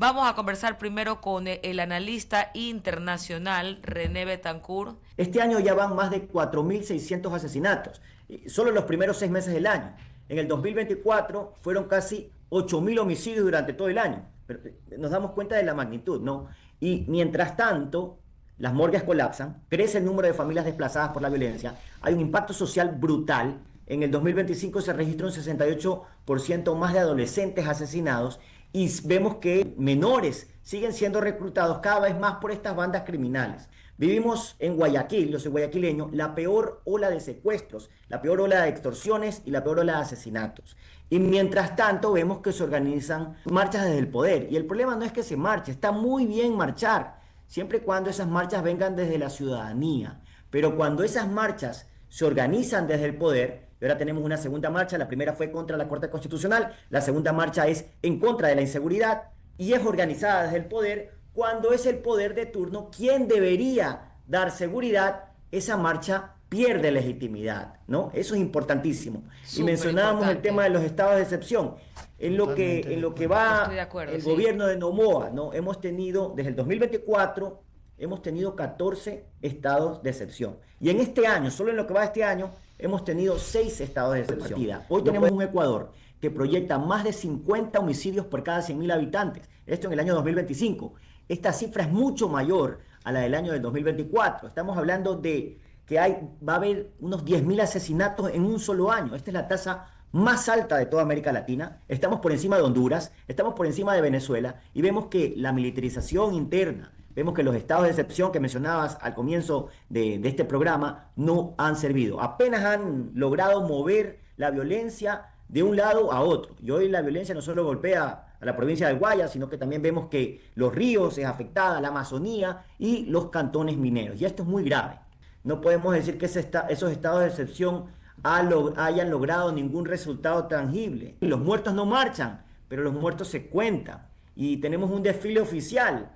Vamos a conversar primero con el analista internacional René Betancourt. Este año ya van más de 4.600 asesinatos, solo en los primeros 6 meses del año. En el 2024 fueron casi 8.000 homicidios durante todo el año. Pero nos damos cuenta de la magnitud, ¿no? Y mientras tanto, las morgues colapsan, crece el número de familias desplazadas por la violencia, hay un impacto social brutal. En el 2025 se registró un 68% más de adolescentes asesinados y vemos que menores siguen siendo reclutados cada vez más por estas bandas criminales. Vivimos en Guayaquil, yo soy guayaquileño, la peor ola de secuestros, la peor ola de extorsiones y la peor ola de asesinatos. Y mientras tanto vemos que se organizan marchas desde el poder. Y el problema no es que se marche, está muy bien marchar, siempre y cuando esas marchas vengan desde la ciudadanía. Pero cuando esas marchas se organizan desde el poder, y ahora tenemos una segunda marcha, la primera fue contra la Corte Constitucional, la segunda marcha es en contra de la inseguridad y es organizada desde el poder. Cuando es el poder de turno quien debería dar seguridad, esa marcha pierde legitimidad, ¿no? Eso es importantísimo. Y mencionábamos el tema de los estados de excepción. En lo que va el gobierno de Noboa, ¿no? Hemos tenido, desde el 2024, hemos tenido 14 estados de excepción. Y en este año, solo en lo que va de este año, hemos tenido 6 estados de excepción. Hoy tenemos un Ecuador que proyecta más de 50 homicidios por cada 100.000 habitantes. Esto en el año 2025. Esta cifra es mucho mayor a la del año del 2024. Estamos hablando de que va a haber unos 10.000 asesinatos en un solo año. Esta es la tasa más alta de toda América Latina. Estamos por encima de Honduras, estamos por encima de Venezuela y vemos que la militarización interna, vemos que los estados de excepción que mencionabas al comienzo de este programa no han servido. Apenas han logrado mover la violencia de un lado a otro. Y hoy la violencia no solo golpea a la provincia del Guayas, sino que también vemos que los ríos es afectada, la Amazonía y los cantones mineros. Y esto es muy grave. No podemos decir que esos estados de excepción hayan logrado ningún resultado tangible. Los muertos no marchan, pero los muertos se cuentan. Y tenemos un desfile oficial.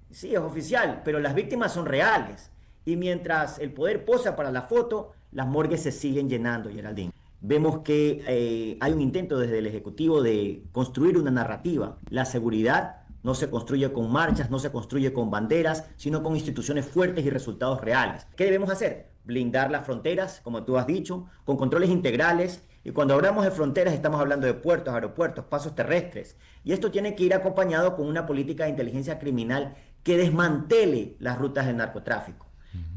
Sí, es oficial, pero las víctimas son reales. Y mientras el poder posa para la foto, las morgues se siguen llenando, Geraldine. Vemos que hay un intento desde el Ejecutivo de construir una narrativa. La seguridad no se construye con marchas, no se construye con banderas, sino con instituciones fuertes y resultados reales. ¿Qué debemos hacer? Blindar las fronteras, como tú has dicho, con controles integrales. Y cuando hablamos de fronteras estamos hablando de puertos, aeropuertos, pasos terrestres. Y esto tiene que ir acompañado con una política de inteligencia criminal que desmantele las rutas del narcotráfico.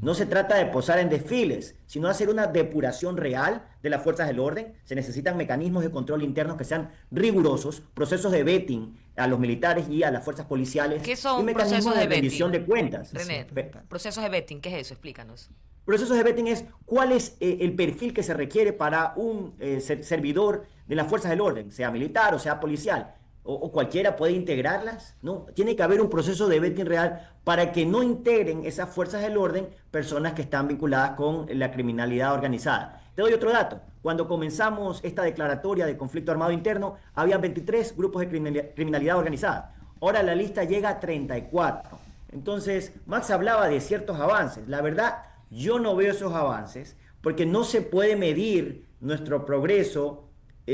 No se trata de posar en desfiles, sino hacer una depuración real de las fuerzas del orden. Se necesitan mecanismos de control internos que sean rigurosos, procesos de vetting a los militares y a las fuerzas policiales. ¿Qué son y mecanismos procesos de rendición de cuentas. René, procesos de vetting, ¿qué es eso? Explícanos. Procesos de vetting es cuál es el perfil que se requiere para un servidor de las fuerzas del orden, sea militar o sea policial. O cualquiera puede integrarlas, ¿no? Tiene que haber un proceso de vetting real para que no integren esas fuerzas del orden personas que están vinculadas con la criminalidad organizada. Te doy otro dato. Cuando comenzamos esta declaratoria de conflicto armado interno, había 23 grupos de criminalidad organizada. Ahora la lista llega a 34. Entonces, Max hablaba de ciertos avances. La verdad, yo no veo esos avances porque no se puede medir nuestro progreso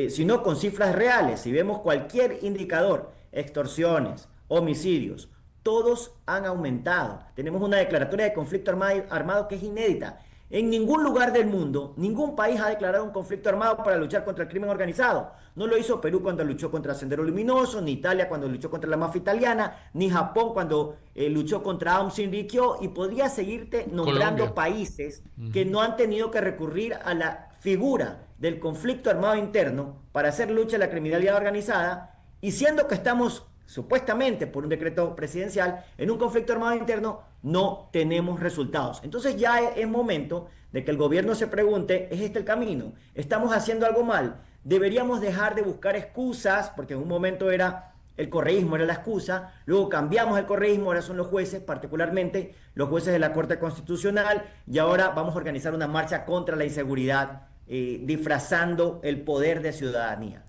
sino con cifras reales. Si vemos cualquier indicador, extorsiones, homicidios, todos han aumentado. Tenemos una declaratoria de conflicto armado que es inédita. En ningún lugar del mundo, ningún país ha declarado un conflicto armado para luchar contra el crimen organizado. No lo hizo Perú cuando luchó contra Sendero Luminoso, ni Italia cuando luchó contra la mafia italiana, ni Japón cuando luchó contra Aung San Suu Kyi, y podría seguirte nombrando Colombia. Países que no han tenido que recurrir a la figura del conflicto armado interno para hacer lucha a la criminalidad organizada, y siendo que estamos supuestamente por un decreto presidencial en un conflicto armado interno, no tenemos resultados. Entonces ya es momento de que el gobierno se pregunte, ¿es este el camino? ¿Estamos haciendo algo mal? Deberíamos dejar de buscar excusas, porque en un momento era el correísmo, era la excusa, luego cambiamos el correísmo, ahora son los jueces, particularmente los jueces de la Corte Constitucional, y ahora vamos a organizar una marcha contra la inseguridad, disfrazando el poder de ciudadanía.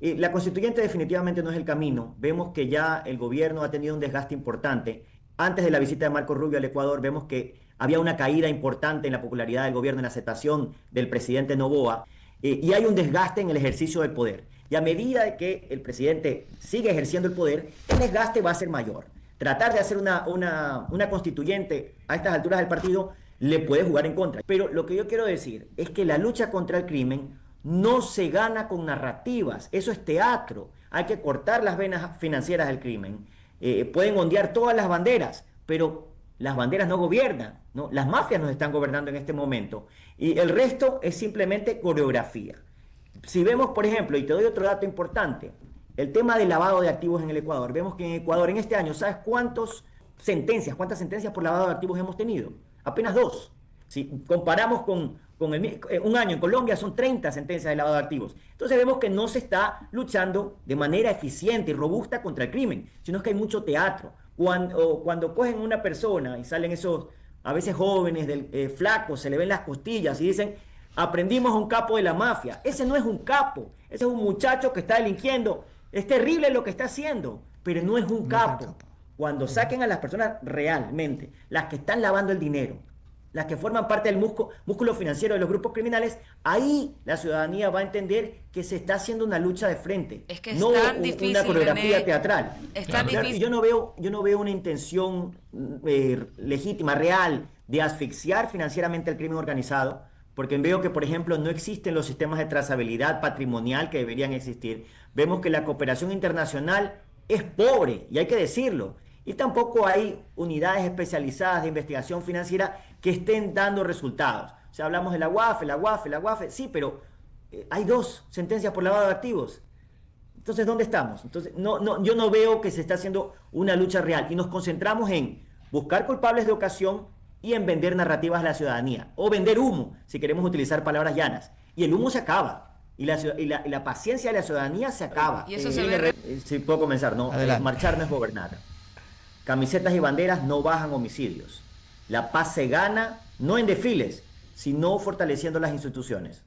La constituyente definitivamente no es el camino. Vemos que ya el gobierno ha tenido un desgaste importante. Antes de la visita de Marco Rubio al Ecuador, vemos que había una caída importante en la popularidad del gobierno, en la aceptación del presidente Noboa, y hay un desgaste en el ejercicio del poder. Y a medida de que el presidente sigue ejerciendo el poder, el desgaste va a ser mayor. Tratar de hacer una constituyente a estas alturas del partido le puede jugar en contra. Pero lo que yo quiero decir es que la lucha contra el crimen no se gana con narrativas, eso es teatro. Hay que cortar las venas financieras del crimen. Pueden ondear todas las banderas, pero las banderas no gobiernan, ¿no? Las mafias nos están gobernando en este momento y el resto es simplemente coreografía. Si vemos, por ejemplo, y te doy otro dato importante, el tema del lavado de activos en el Ecuador. Vemos que en Ecuador en este año, ¿sabes cuántas sentencias por lavado de activos hemos tenido? Apenas 2. Si comparamos con un año en Colombia, son 30 sentencias de lavado de activos. Entonces vemos que no se está luchando de manera eficiente y robusta contra el crimen, sino que hay mucho teatro. Cuando cogen una persona y salen esos, a veces jóvenes, flacos, se le ven las costillas y dicen, aprendimos a un capo de la mafia. Ese no es un capo, ese es un muchacho que está delinquiendo. Es terrible lo que está haciendo, pero no es un capo. Cuando saquen a las personas realmente, las que están lavando el dinero, las que forman parte del músculo financiero de los grupos criminales, ahí la ciudadanía va a entender que se está haciendo una lucha de frente, es que es no tan difícil, una coreografía René, teatral. es tan difícil. Yo no veo una intención legítima, real, de asfixiar financieramente el crimen organizado, porque veo que, por ejemplo, no existen los sistemas de trazabilidad patrimonial que deberían existir. Vemos que la cooperación internacional es pobre, y hay que decirlo. Y tampoco hay unidades especializadas de investigación financiera que estén dando resultados. O sea, hablamos de la UAFE, sí, pero hay 2 sentencias por lavado de activos. Entonces, ¿dónde estamos? Entonces, yo no veo que se está haciendo una lucha real y nos concentramos en buscar culpables de ocasión y en vender narrativas a la ciudadanía, o vender humo, si queremos utilizar palabras llanas. Y el humo se acaba, y la paciencia de la ciudadanía se acaba. Y eso se ve... Si puedo comenzar, ¿no? Marchar no es gobernar. Camisetas y banderas no bajan homicidios. La paz se gana no en desfiles, sino fortaleciendo las instituciones.